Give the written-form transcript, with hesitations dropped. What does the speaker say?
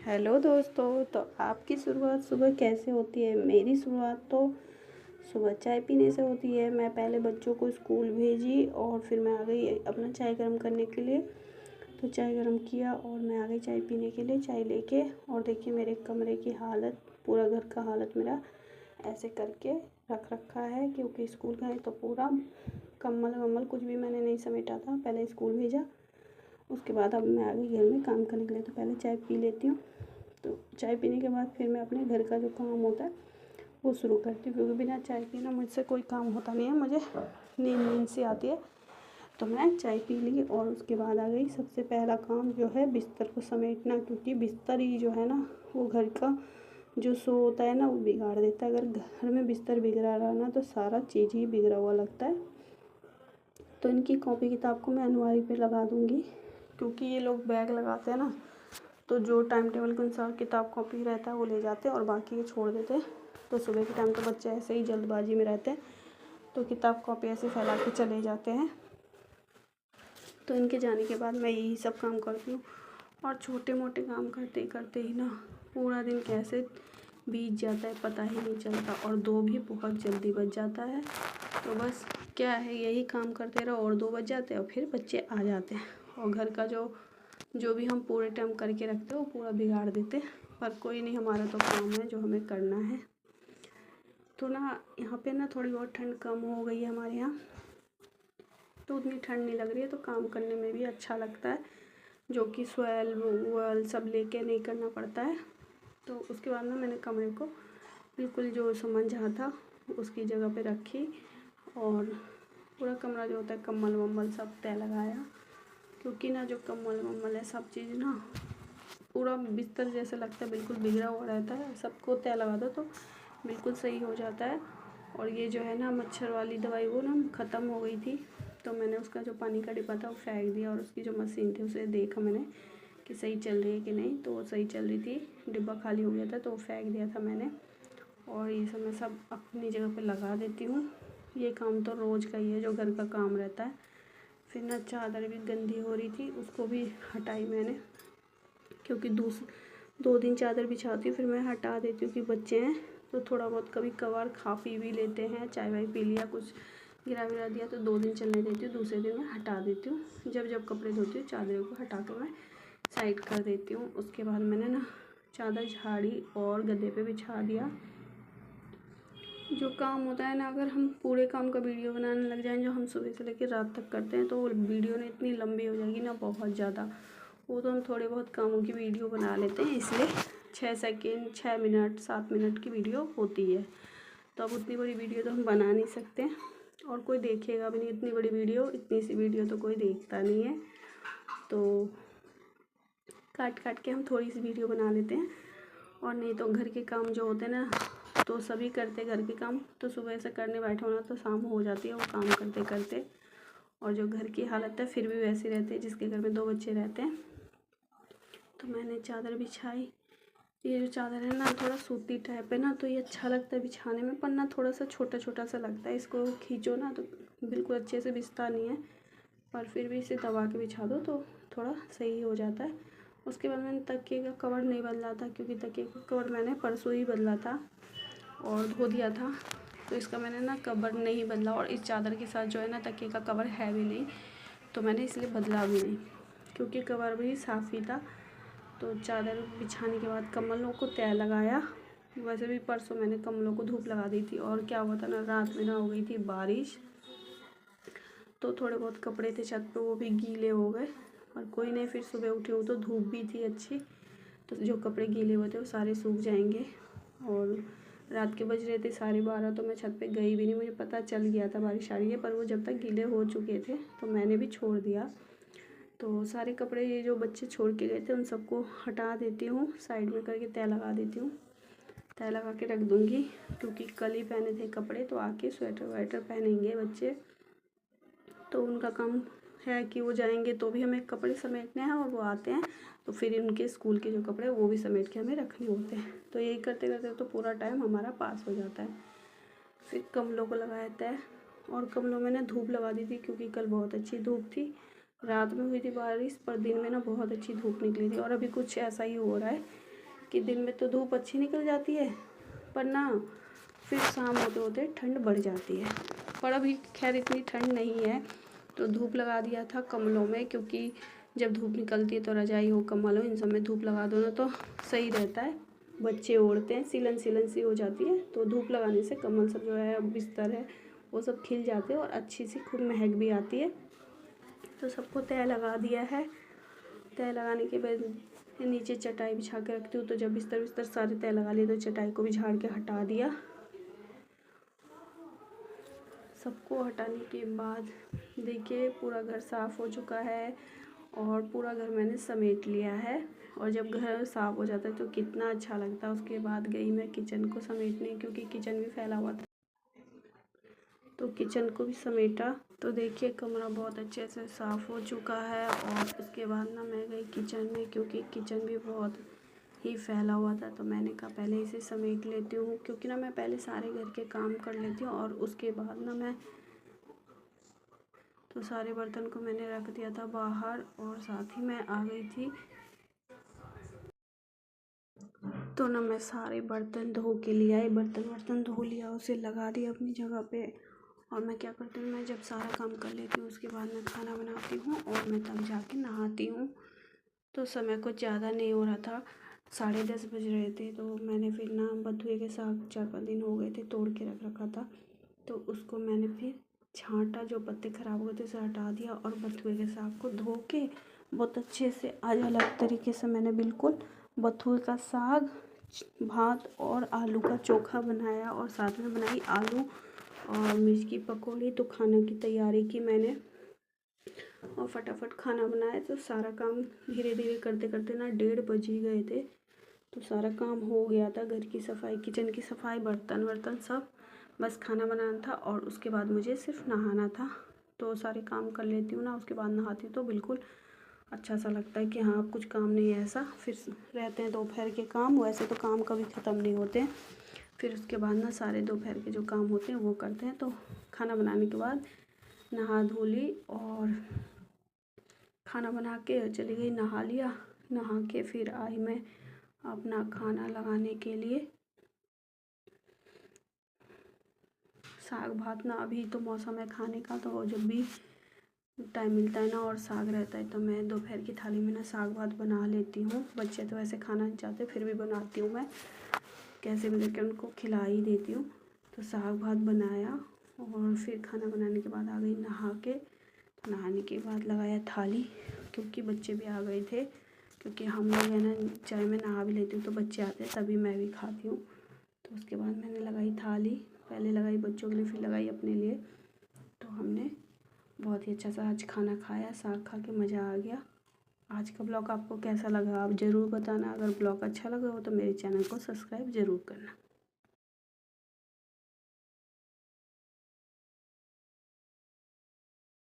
Hello दोस्तों। तो आपकी शुरुआत सुबह कैसे होती है? मेरी शुरुआत तो सुबह चाय पीने से होती है। मैं पहले बच्चों को स्कूल भेजी और फिर मैं आ गई अपना चाय गर्म करने के लिए। तो चाय गर्म किया और मैं आ गई चाय पीने के लिए चाय लेके। और देखिए मेरे कमरे की हालत, पूरा घर का हालत मेरा ऐसे करके रख रखा है, क्योंकि स्कूल गए तो पूरा कम्बल वम्बल कुछ भी मैंने नहीं समेटा था। पहले स्कूल भेजा, उसके बाद अब मैं आ गई घर में काम करने के लिए। तो पहले चाय पी लेती हूँ। तो चाय पीने के बाद फिर मैं अपने घर का जो काम होता है वो शुरू करती हूँ, क्योंकि बिना चाय पीना मुझसे कोई काम होता नहीं है। मुझे नींद सी आती है। तो मैं चाय पी ली और उसके बाद आ गई। सबसे पहला काम जो है बिस्तर को समेटना, क्योंकि बिस्तर ही जो है ना वो घर का जो शो होता है ना वो बिगाड़ देता है। अगर घर में बिस्तर बिगड़ा रहा ना तो सारा चीज़ ही बिगड़ा हुआ लगता है। तो इनकी कॉपी किताब को मैं अलमारी पे लगा दूँगी, क्योंकि ये लोग बैग लगाते हैं ना, तो जो टाइम टेबल के अनुसार किताब कॉपी रहता है वो ले जाते हैं और बाकी ये छोड़ देते हैं। तो सुबह के टाइम तो बच्चे ऐसे ही जल्दबाजी में रहते हैं, तो किताब कॉपी ऐसे फैला के चले जाते हैं। तो इनके जाने के बाद मैं यही सब काम करती हूँ। और छोटे मोटे काम करते करते ही ना पूरा दिन कैसे बीत जाता है पता ही नहीं चलता, और 2 भी बहुत जल्दी बज जाता है। तो बस क्या है, यही काम करते रहो और 2 बज जाते हैं और फिर बच्चे आ जाते हैं और घर का जो भी हम पूरे टाइम करके रखते हैं वो पूरा बिगाड़ देते हैं। पर कोई नहीं, हमारा तो काम है जो हमें करना है। तो ना यहाँ पे ना थोड़ी बहुत ठंड कम हो गई है हमारे यहाँ, तो उतनी ठंड नहीं लग रही है, तो काम करने में भी अच्छा लगता है, जो कि स्वेल वोल सब लेके नहीं करना पड़ता है। तो उसके बाद ना मैंने कमरे को बिल्कुल जो सामान जहाँ था उसकी जगह पे रखी, और पूरा कमरा जो होता है कम्बल वम्बल सब तय लगाया, क्योंकि ना जो कम्बल वम्बल है सब चीज़ ना पूरा बिस्तर जैसा लगता है, बिल्कुल बिगड़ा हुआ रहता है। सबको तय लगा दो तो बिल्कुल सही हो जाता है। और ये जो है ना मच्छर वाली दवाई वो ना ख़त्म हो गई थी, तो मैंने उसका जो पानी का डिब्बा था वो फेंक दिया, और उसकी जो मशीन थी उसे देखा मैंने कि सही चल रही है कि नहीं, तो वो सही चल रही थी। डिब्बा खाली हो गया था तो वो फेंक दिया था मैंने। और ये सब मैं सब अपनी जगह पे लगा देती हूँ। ये काम तो रोज़ का ही है जो घर का काम रहता है। फिर ना चादर भी गंदी हो रही थी, उसको भी हटाई मैंने, क्योंकि 2 दिन चादर बिछाती हूँ फिर मैं हटा देती हूँ कि बच्चे हैं तो थोड़ा बहुत कभी कभार खा पी भी लेते हैं, चाय वाय पी लिया, कुछ गिरा विरा दिया तो 2 दिन चलने देती हूँ, दूसरे दिन मैं हटा देती हूँ। जब जब कपड़े धोती हूँ चादरों को हटा कर मैं साइड कर देती हूँ। उसके बाद मैंने ना चादर झाड़ी और गद्दे पे बिछा दिया। जो काम होता है ना, अगर हम पूरे काम का वीडियो बनाने लग जाएं जो हम सुबह से लेकर रात तक करते हैं, तो वो वीडियो ना इतनी लंबी हो जाएगी ना, बहुत ज़्यादा। वो तो हम थोड़े बहुत कामों की वीडियो बना लेते हैं, इसलिए 6 सेकेंड 6 मिनट 7 मिनट की वीडियो होती है। तो अब उतनी बड़ी वीडियो तो हम बना नहीं सकते, और कोई देखेगा भी नहीं इतनी बड़ी वीडियो, इतनी सी वीडियो तो कोई देखता नहीं है। तो काट काट के हम थोड़ी सी वीडियो बना लेते हैं। और नहीं तो घर के काम जो होते हैं ना, तो सभी करते घर के काम, तो सुबह से करने बैठो ना तो शाम हो जाती है वो काम करते करते। और जो घर की हालत है फिर भी वैसी रहती है जिसके घर में 2 बच्चे रहते हैं। तो मैंने चादर बिछाई। ये जो चादर है ना थोड़ा सूती टाइप है ना, तो ये अच्छा लगता है बिछाने में, पर ना थोड़ा सा छोटा छोटा सा लगता है। इसको खींचो ना तो बिल्कुल अच्छे से बिछता नहीं है, पर फिर भी इसे दबा के बिछा दो तो थोड़ा सही हो जाता है। उसके बाद मैंने तकिए का कवर नहीं बदला था, क्योंकि तकिए का कवर मैंने परसों ही बदला था और धो दिया था, तो इसका मैंने ना कवर नहीं बदला। और इस चादर के साथ जो है ना तकिए का कवर है भी नहीं, तो मैंने इसलिए बदला भी नहीं, क्योंकि कवर भी साफ़ ही था। तो चादर बिछाने के बाद कम्बलों को तय लगाया। वैसे भी परसों मैंने कम्बलों को धूप लगा दी थी, और क्या हुआ था ना रात में ना हो गई थी बारिश, तो थोड़े बहुत कपड़े थे छत पे वो भी गीले हो गए। और कोई नहीं, फिर सुबह उठी हूँ तो धूप भी थी अच्छी, तो जो कपड़े गीले हुए थे वो सारे सूख जाएंगे। और रात के बज रहे थे 12:30, तो मैं छत पे गई भी नहीं, मुझे पता चल गया था बारिश आ रही है, पर वो जब तक गीले हो चुके थे तो मैंने भी छोड़ दिया। तो सारे कपड़े ये जो बच्चे छोड़ के गए थे उन सबको हटा देती हूँ, साइड में करके तय लगा देती हूँ। तय लगा के रख दूँगी, क्योंकि कल ही पहने थे कपड़े, तो आके स्वेटर वेटर पहनेंगे बच्चे, तो उनका काम है कि वो जाएंगे तो भी हमें कपड़े समेटने हैं, और वो आते हैं तो फिर उनके स्कूल के जो कपड़े वो भी समेट के हमें रखने होते हैं। तो यही करते करते तो पूरा टाइम हमारा पास हो जाता है। फिर गमलों को लगाया तय, और गमलों में ना धूप लगा दी थी, क्योंकि कल बहुत अच्छी धूप थी। रात में हुई थी बारिश, पर दिन में ना बहुत अच्छी धूप निकली थी, और अभी कुछ ऐसा ही हो रहा है कि दिन में तो धूप अच्छी निकल जाती है, पर ना फिर शाम होते होते ठंड बढ़ जाती है। पर अभी खैर इतनी ठंड नहीं है, तो धूप लगा दिया था कमलों में, क्योंकि जब धूप निकलती है तो रजाई हो, कम्बल हो, इन सब में धूप लगा दो ना तो सही रहता है। बच्चे ओढ़ते हैं, सिलन सिलन सी हो जाती है, तो धूप लगाने से कम्बल सब जो है, बिस्तर है, वो सब खिल जाते हैं और अच्छी सी खूब महक भी आती है। तो सबको तय लगा दिया है। तय लगाने के बाद नीचे चटाई बिछा के रखती हूँ, तो जब बिस्तर बिस्तर सारे तय लगा लिए तो चटाई को भी झाड़ के हटा दिया। सबको हटाने के बाद देखिए पूरा घर साफ़ हो चुका है और पूरा घर मैंने समेट लिया है। और जब घर साफ़ हो जाता है तो कितना अच्छा लगता है। उसके बाद गई मैं किचन को समेटने, क्योंकि किचन भी फैला हुआ था, तो किचन को भी समेटा। तो देखिए कमरा बहुत अच्छे से साफ़ हो चुका है। और उसके बाद ना मैं गई किचन में, क्योंकि किचन भी बहुत ही फैला हुआ था, तो मैंने कहा पहले इसे समेट लेती हूँ, क्योंकि ना मैं पहले सारे घर के काम कर लेती हूँ और उसके बाद ना मैं तो सारे बर्तन को मैंने रख दिया था बाहर और साथ ही मैं आ गई थी। तो ना मैं सारे बर्तन धो के लिए आई, बर्तन धो लिया, उसे लगा दिया अपनी जगह पे। और मैं क्या करती हूँ, मैं जब सारा काम कर लेती हूँ उसके बाद मैं खाना बनाती हूँ और मैं तब जाके नहाती हूँ। तो समय कुछ ज़्यादा नहीं हो रहा था, 10:30 बज रहे थे। तो मैंने फिर ना बथुए के साग 4-5 दिन हो गए थे, तोड़ के रख रखा था, तो उसको मैंने फिर छांटा, जो पत्ते ख़राब हो गए थे उसे हटा दिया और बथुए के साग को धो के बहुत अच्छे से आज अलग तरीके से मैंने बिल्कुल बथुए का साग, भात और आलू का चोखा बनाया और साथ में बनाई आलू और मिर्च की पकौड़ी। तो खाने की तैयारी की मैंने और फटाफट खाना बनाया। तो सारा काम धीरे धीरे करते करते ना 1:30 बज ही गए थे, तो सारा काम हो गया था। घर की सफाई, किचन की सफाई, बर्तन वर्तन सब, बस खाना बनाना था और उसके बाद मुझे सिर्फ नहाना था। तो सारे काम कर लेती हूँ ना, उसके बाद नहाती हूँ तो बिल्कुल अच्छा सा लगता है कि हाँ अब कुछ काम नहीं है ऐसा। फिर रहते हैं दोपहर के काम, वैसे तो काम कभी ख़त्म नहीं होते। फिर उसके बाद ना सारे दोपहर के जो काम होते हैं वो करते हैं। तो खाना बनाने के बाद नहा धो ली और खाना बना के चली गई, नहा लिया। नहा के फिर आई मैं अपना खाना लगाने के लिए। साग भात ना अभी तो मौसम है खाने का, तो जब भी टाइम मिलता है ना और साग रहता है तो मैं दोपहर की थाली में ना साग भात बना लेती हूँ। बच्चे तो वैसे खाना नहीं चाहते, फिर भी बनाती हूँ मैं, कैसे भी करके उनको खिला ही देती हूँ। तो साग भात बनाया और फिर खाना बनाने के बाद आ गई नहा के। तो नहाने के बाद लगाया थाली, क्योंकि बच्चे भी आ गए थे, क्योंकि हम लोग है ना, चाहे मैं नहा भी लेती हूँ तो बच्चे आते हैं तभी मैं भी खाती हूँ। तो उसके बाद मैंने लगाई थाली, पहले लगाई बच्चों के लिए फिर लगाई अपने लिए। तो हमने बहुत ही अच्छा सा आज खाना खाया, साग खा के मज़ा आ गया। आज का ब्लॉग आपको कैसा लगा आप ज़रूर बताना। अगर ब्लॉग अच्छा लगा हो तो मेरे चैनल को सब्सक्राइब ज़रूर करना।